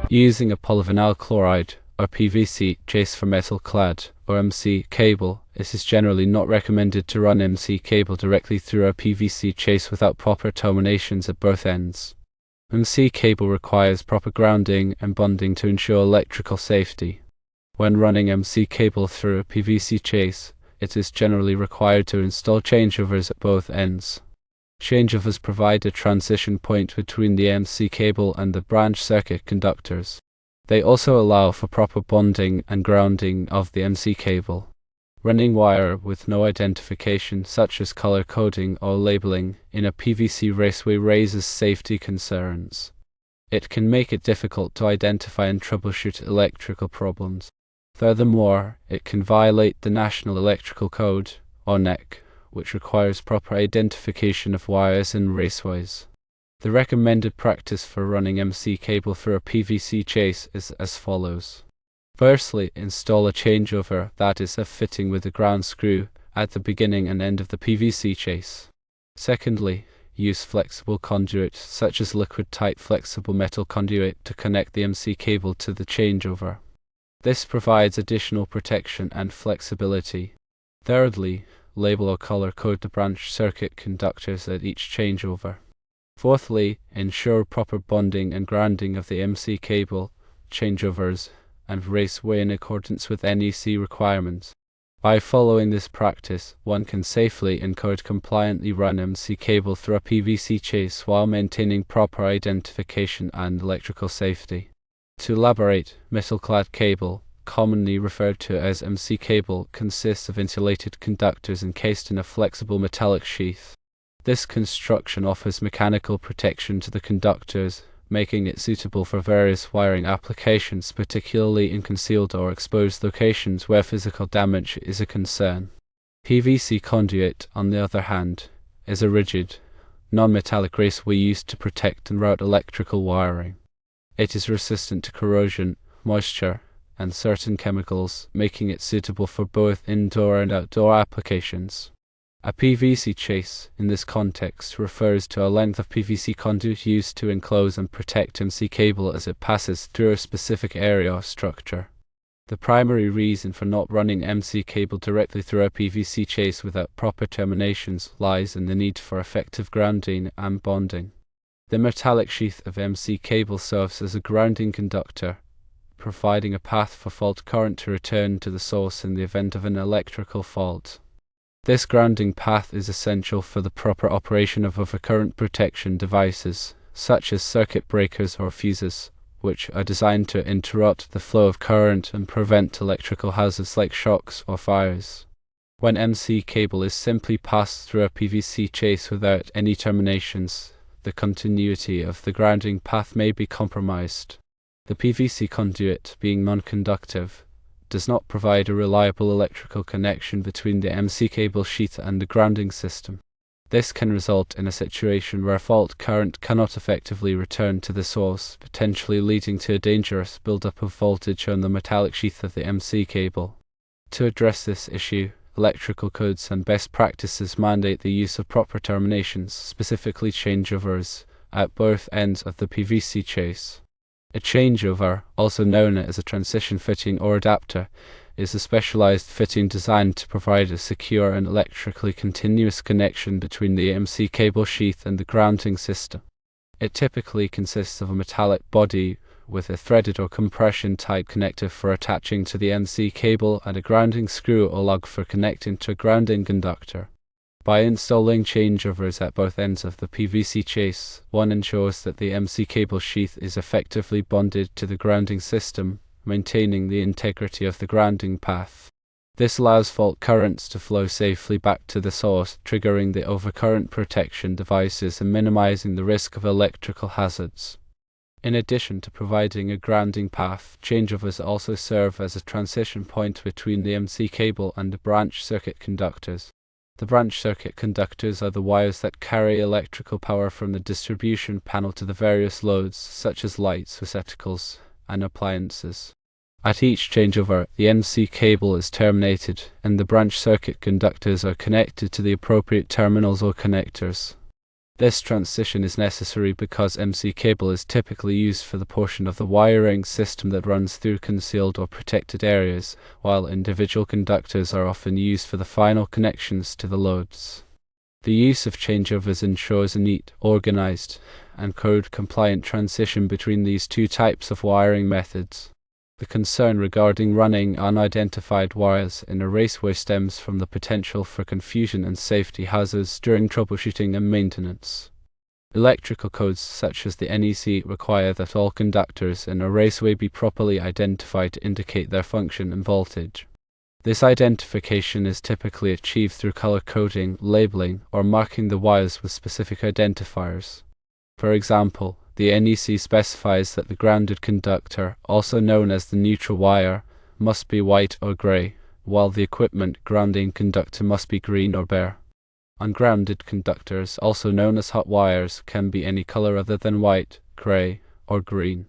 Using a polyvinyl chloride or PVC chase for metal clad or MC cable, it is generally not recommended to run MC cable directly through a PVC chase without proper terminations at both ends. MC cable requires proper grounding and bonding to ensure electrical safety. When running MC cable through a PVC chase, it is generally required to install changeovers at both ends. Changeovers provide a transition point between the MC cable and the branch circuit conductors. They also allow for proper bonding and grounding of the MC cable. Running wire with no identification, such as color coding or labeling, in a PVC raceway raises safety concerns. It can make it difficult to identify and troubleshoot electrical problems. Furthermore, it can violate the National Electrical Code, or NEC, which requires proper identification of wires in raceways. The recommended practice for running MC cable through a PVC chase is as follows. Firstly, install a changeover, that is, a fitting with a ground screw, at the beginning and end of the PVC chase. Secondly, use flexible conduit, such as liquid-tight flexible metal conduit, to connect the MC cable to the changeover. This provides additional protection and flexibility. Thirdly, label or color code the branch circuit conductors at each changeover. Fourthly, ensure proper bonding and grounding of the MC cable, changeovers, and raceway in accordance with NEC requirements. By following this practice, one can safely and code-compliantly run MC cable through a PVC chase while maintaining proper identification and electrical safety. To elaborate, metal-clad cable, commonly referred to as MC cable, consists of insulated conductors encased in a flexible metallic sheath. This construction offers mechanical protection to the conductors, making it suitable for various wiring applications, particularly in concealed or exposed locations where physical damage is a concern. PVC conduit, on the other hand, is a rigid, non-metallic raceway used to protect and route electrical wiring. It is resistant to corrosion, moisture, and certain chemicals, making it suitable for both indoor and outdoor applications. A PVC chase, in this context, refers to a length of PVC conduit used to enclose and protect MC cable as it passes through a specific area or structure. The primary reason for not running MC cable directly through a PVC chase without proper terminations lies in the need for effective grounding and bonding. The metallic sheath of MC cable serves as a grounding conductor, providing a path for fault current to return to the source in the event of an electrical fault. This grounding path is essential for the proper operation of overcurrent protection devices, such as circuit breakers or fuses, which are designed to interrupt the flow of current and prevent electrical hazards like shocks or fires. When MC cable is simply passed through a PVC chase without any terminations, the continuity of the grounding path may be compromised. The PVC conduit, being non-conductive, does not provide a reliable electrical connection between the MC cable sheath and the grounding system. This can result in a situation where fault current cannot effectively return to the source, potentially leading to a dangerous buildup of voltage on the metallic sheath of the MC cable. To address this issue, electrical codes and best practices mandate the use of proper terminations, specifically changeovers, at both ends of the PVC chase. A changeover, also known as a transition fitting or adapter, is a specialized fitting designed to provide a secure and electrically continuous connection between the MC cable sheath and the grounding system. It typically consists of a metallic body with a threaded or compression-tied connector for attaching to the MC cable and a grounding screw or lug for connecting to a grounding conductor. By installing changeovers at both ends of the PVC chase, one ensures that the MC cable sheath is effectively bonded to the grounding system, maintaining the integrity of the grounding path. This allows fault currents to flow safely back to the source, triggering the overcurrent protection devices and minimizing the risk of electrical hazards. In addition to providing a grounding path, changeovers also serve as a transition point between the MC cable and the branch circuit conductors. The branch circuit conductors are the wires that carry electrical power from the distribution panel to the various loads, such as lights, receptacles, and appliances. At each changeover, the MC cable is terminated, and the branch circuit conductors are connected to the appropriate terminals or connectors. This transition is necessary because MC cable is typically used for the portion of the wiring system that runs through concealed or protected areas, while individual conductors are often used for the final connections to the loads. The use of changeovers ensures a neat, organized, and code-compliant transition between these two types of wiring methods. The concern regarding running unidentified wires in a raceway stems from the potential for confusion and safety hazards during troubleshooting and maintenance. Electrical codes such as the NEC require that all conductors in a raceway be properly identified to indicate their function and voltage. This identification is typically achieved through color coding, labeling, or marking the wires with specific identifiers. For example, the NEC specifies that the grounded conductor, also known as the neutral wire, must be white or gray, while the equipment grounding conductor must be green or bare. Ungrounded conductors, also known as hot wires, can be any color other than white, gray, or green.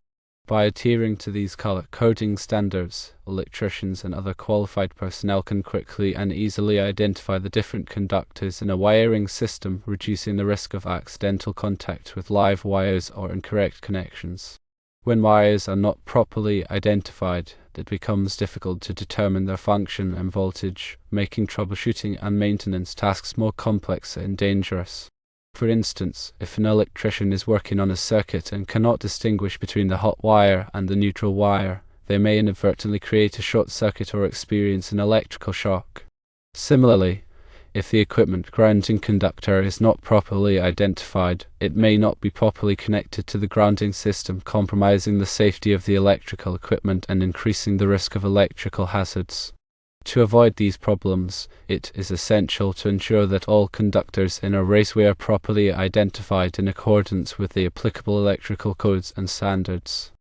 By adhering to these color coding standards, electricians and other qualified personnel can quickly and easily identify the different conductors in a wiring system, reducing the risk of accidental contact with live wires or incorrect connections. When wires are not properly identified, it becomes difficult to determine their function and voltage, making troubleshooting and maintenance tasks more complex and dangerous. For instance, if an electrician is working on a circuit and cannot distinguish between the hot wire and the neutral wire, they may inadvertently create a short circuit or experience an electrical shock. Similarly, if the equipment grounding conductor is not properly identified, it may not be properly connected to the grounding system, compromising the safety of the electrical equipment and increasing the risk of electrical hazards. To avoid these problems, it is essential to ensure that all conductors in a raceway are properly identified in accordance with the applicable electrical codes and standards.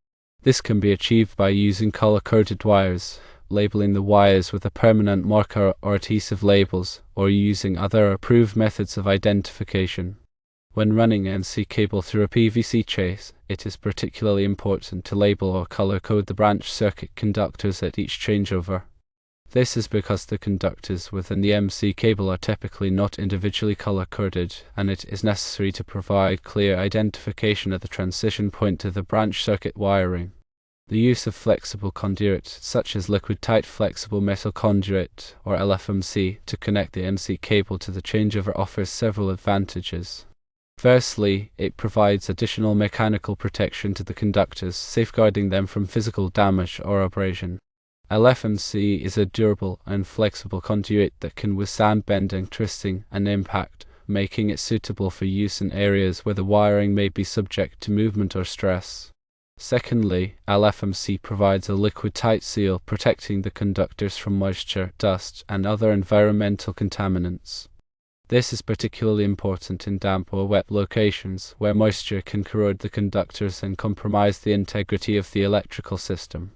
This can be achieved by using color-coded wires, labeling the wires with a permanent marker or adhesive labels, or using other approved methods of identification. When running MC cable through a PVC chase, it is particularly important to label or color-code the branch circuit conductors at each changeover. This is because the conductors within the MC cable are typically not individually color-coded, and it is necessary to provide clear identification at the transition point to the branch circuit wiring. The use of flexible conduit, such as liquid-tight flexible metal conduit, or LFMC, to connect the MC cable to the changeover offers several advantages. Firstly, it provides additional mechanical protection to the conductors, safeguarding them from physical damage or abrasion. LFMC is a durable and flexible conduit that can withstand bending, twisting, and impact, making it suitable for use in areas where the wiring may be subject to movement or stress. Secondly, LFMC provides a liquid-tight seal, protecting the conductors from moisture, dust, and other environmental contaminants. This is particularly important in damp or wet locations, where moisture can corrode the conductors and compromise the integrity of the electrical system.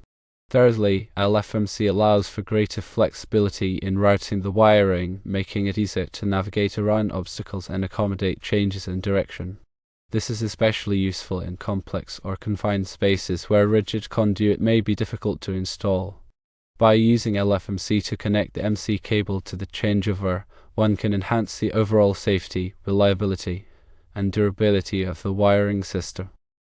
Thirdly, LFMC allows for greater flexibility in routing the wiring, making it easier to navigate around obstacles and accommodate changes in direction. This is especially useful in complex or confined spaces where a rigid conduit may be difficult to install. By using LFMC to connect the MC cable to the changeover, one can enhance the overall safety, reliability, and durability of the wiring system.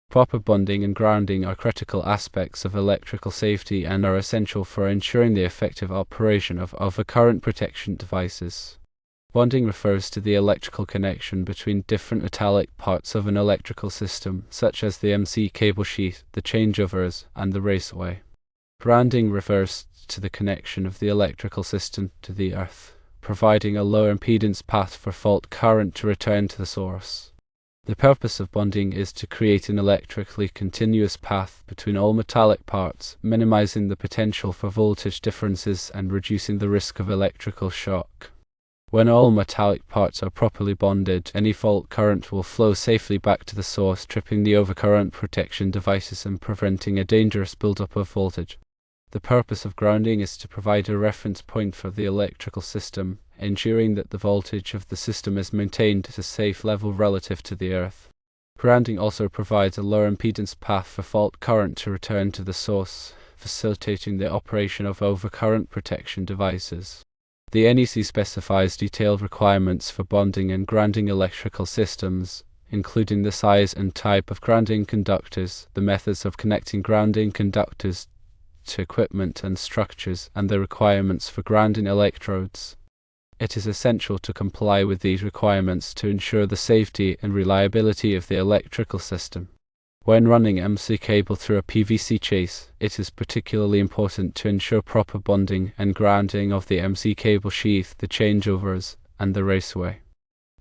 Proper bonding and grounding are critical aspects of electrical safety and are essential for ensuring the effective operation of overcurrent protection devices. Bonding refers to the electrical connection between different metallic parts of an electrical system, such as the MC cable sheath, the changeovers, and the raceway. Grounding refers to the connection of the electrical system to the earth, providing a low impedance path for fault current to return to the source. The purpose of bonding is to create an electrically continuous path between all metallic parts, minimizing the potential for voltage differences and reducing the risk of electrical shock. When all metallic parts are properly bonded, any fault current will flow safely back to the source, tripping the overcurrent protection devices and preventing a dangerous buildup of voltage. The purpose of grounding is to provide a reference point for the electrical system, ensuring that the voltage of the system is maintained at a safe level relative to the earth. Grounding also provides a lower impedance path for fault current to return to the source, facilitating the operation of overcurrent protection devices. The NEC specifies detailed requirements for bonding and grounding electrical systems, including the size and type of grounding conductors, the methods of connecting grounding conductors to equipment and structures, and the requirements for grounding electrodes. It is essential to comply with these requirements to ensure the safety and reliability of the electrical system. When running MC cable through a PVC chase, it is particularly important to ensure proper bonding and grounding of the MC cable sheath, the changeovers, and the raceway.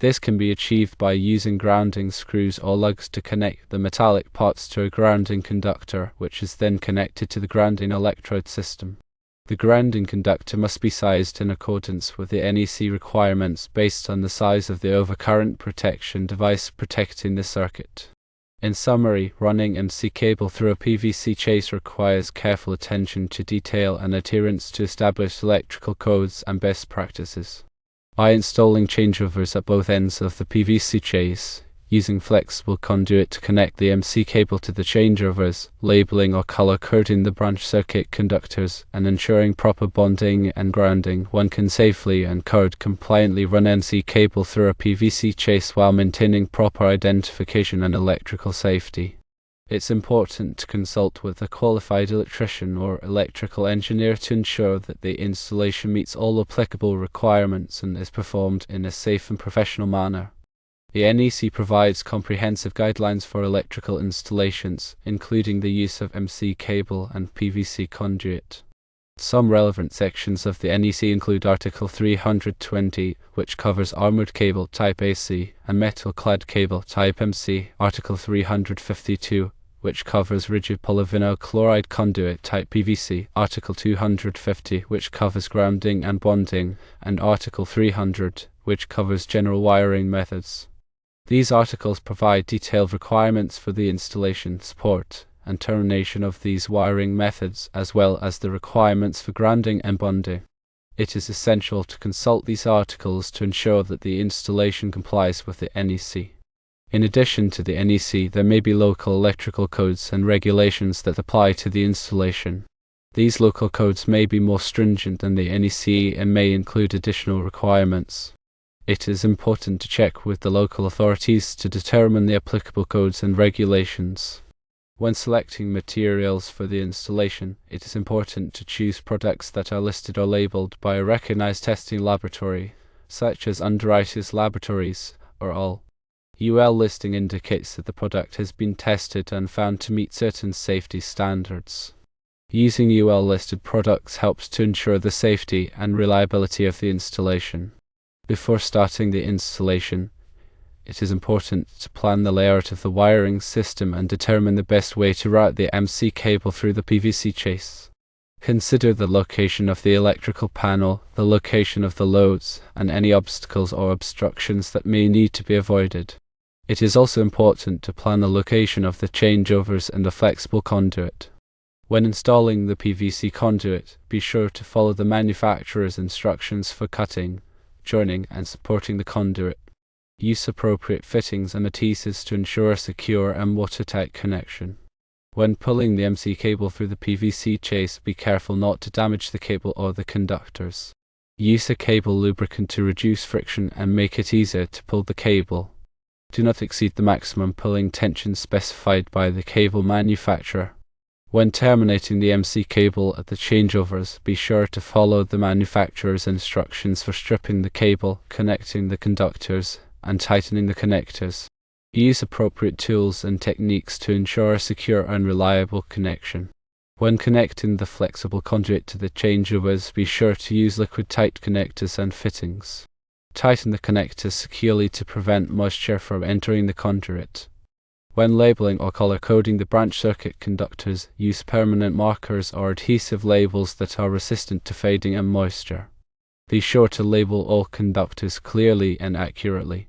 This can be achieved by using grounding screws or lugs to connect the metallic parts to a grounding conductor, which is then connected to the grounding electrode system. The grounding conductor must be sized in accordance with the NEC requirements based on the size of the overcurrent protection device protecting the circuit. In summary, running MC cable through a PVC chase requires careful attention to detail and adherence to established electrical codes and best practices. By installing changeovers at both ends of the PVC chase, using flexible conduit to connect the MC cable to the changeovers, labeling or color-coding the branch circuit conductors, and ensuring proper bonding and grounding, one can safely and code-compliantly run MC cable through a PVC chase while maintaining proper identification and electrical safety. It's important to consult with a qualified electrician or electrical engineer to ensure that the installation meets all applicable requirements and is performed in a safe and professional manner. The NEC provides comprehensive guidelines for electrical installations, including the use of MC cable and PVC conduit. Some relevant sections of the NEC include Article 320, which covers armoured cable type AC and metal-clad cable type MC, Article 352, which covers rigid polyvinyl chloride conduit type PVC, Article 250, which covers grounding and bonding, and Article 300, which covers general wiring methods. These articles provide detailed requirements for the installation, support, and termination of these wiring methods, as well as the requirements for grounding and bonding. It is essential to consult these articles to ensure that the installation complies with the NEC. In addition to the NEC, there may be local electrical codes and regulations that apply to the installation. These local codes may be more stringent than the NEC and may include additional requirements. It is important to check with the local authorities to determine the applicable codes and regulations. When selecting materials for the installation, it is important to choose products that are listed or labeled by a recognized testing laboratory, such as Underwriters Laboratories, or UL. UL listing indicates that the product has been tested and found to meet certain safety standards. Using UL listed products helps to ensure the safety and reliability of the installation. Before starting the installation, it is important to plan the layout of the wiring system and determine the best way to route the MC cable through the PVC chase. Consider the location of the electrical panel, the location of the loads, and any obstacles or obstructions that may need to be avoided. It is also important to plan the location of the changeovers and the flexible conduit. When installing the PVC conduit, be sure to follow the manufacturer's instructions for cutting, joining, and supporting the conduit. Use appropriate fittings and adhesives to ensure a secure and watertight connection. When pulling the MC cable through the PVC chase, be careful not to damage the cable or the conductors. Use a cable lubricant to reduce friction and make it easier to pull the cable. Do not exceed the maximum pulling tension specified by the cable manufacturer. When terminating the MC cable at the changeovers, be sure to follow the manufacturer's instructions for stripping the cable, connecting the conductors, and tightening the connectors. Use appropriate tools and techniques to ensure a secure and reliable connection. When connecting the flexible conduit to the changeovers, be sure to use liquid-tight connectors and fittings. Tighten the connectors securely to prevent moisture from entering the conduit. When labeling or color-coding the branch circuit conductors, use permanent markers or adhesive labels that are resistant to fading and moisture. Be sure to label all conductors clearly and accurately.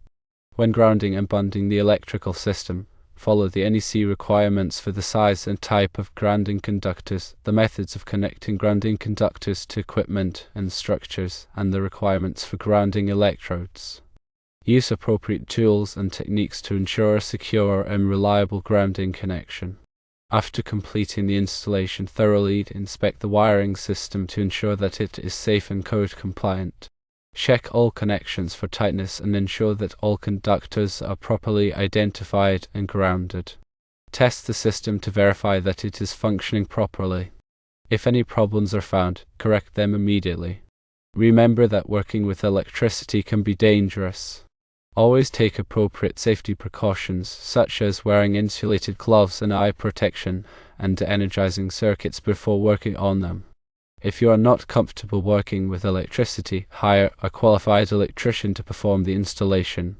When grounding and bonding the electrical system, follow the NEC requirements for the size and type of grounding conductors, the methods of connecting grounding conductors to equipment and structures, and the requirements for grounding electrodes. Use appropriate tools and techniques to ensure a secure and reliable grounding connection. After completing the installation, thoroughly inspect the wiring system to ensure that it is safe and code compliant. Check all connections for tightness and ensure that all conductors are properly identified and grounded. Test the system to verify that it is functioning properly. If any problems are found, correct them immediately. Remember that working with electricity can be dangerous. Always take appropriate safety precautions, such as wearing insulated gloves and eye protection, and energizing circuits before working on them. If you are not comfortable working with electricity, hire a qualified electrician to perform the installation.